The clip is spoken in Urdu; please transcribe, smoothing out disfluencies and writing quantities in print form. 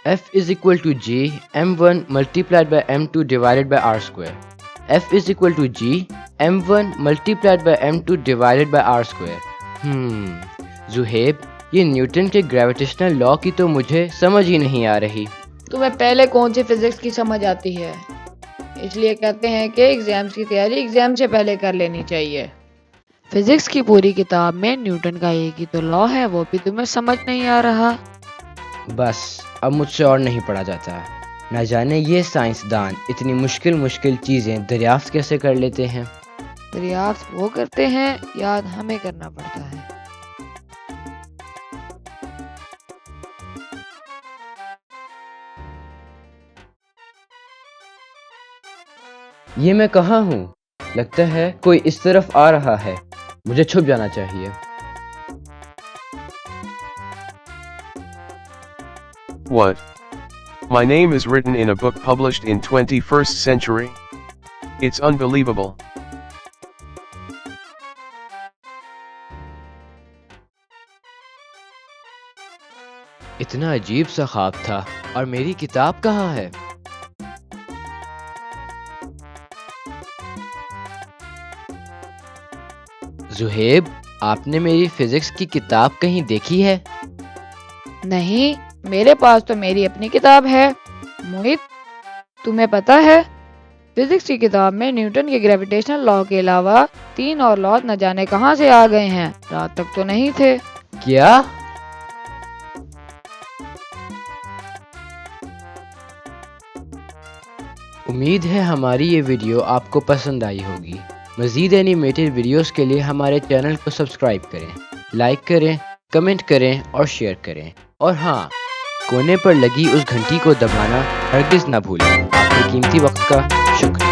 F is equal to G m1 multiplied by m2 divided by r square. F is equal to G m1 multiplied by m2 divided by r square. Zohaib یہ نیوٹن کے گریویٹیشنل لا کی تو مجھے سمجھ ہی نہیں آ رہی. تمہیں پہلے کون سی فزکس کی سمجھ آتی ہے؟ اس لیے کہتے ہیں کہ ایگزامز کی تیاری ایگزام سے پہلے کر لینی چاہیے. فزکس کی پوری کتاب میں نیوٹن کا ایک ہی تو لا ہے، وہ بھی تمہیں سمجھ نہیں آ رہا؟ بس اب مجھ سے اور نہیں پڑھا جاتا. نہ جانے یہ سائنسدان اتنی مشکل چیزیں دریافت کیسے کر لیتے ہیں. دریافت وہ کرتے ہیں، یاد ہمیں کرنا پڑتا ہے. یہ میں کہاں ہوں؟ لگتا ہے کوئی اس طرف آ رہا ہے، مجھے چھپ جانا چاہیے. What? My name is written in a book published in 21st century? It's unbelievable. اتنا عجیب سا خواب تھا، اور میری کتاب کہاں ہے؟ زہیب، آپ نے میری فزکس کی کتاب کہیں دیکھی ہے؟ نہیں، میرے پاس تو میری اپنی کتاب ہے. موہت، تمہیں پتا ہے فزکس کی کتاب میں نیوٹن کے گریویٹیشنل لا کے علاوہ 3 اور لاز نہ جانے کہاں سے آ گئے ہیں، رات تک تو نہیں تھے. کیا؟ امید ہے ہماری یہ ویڈیو آپ کو پسند آئی ہوگی. مزید اینیمیٹڈ ویڈیوز کے لیے ہمارے چینل کو سبسکرائب کریں، لائک کریں، کمنٹ کریں اور شیئر کریں. اور ہاں، کونے پر لگی اس گھنٹی کو دبانا ہرگز نہ بھولیں. آپ کے قیمتی وقت کا شکریہ.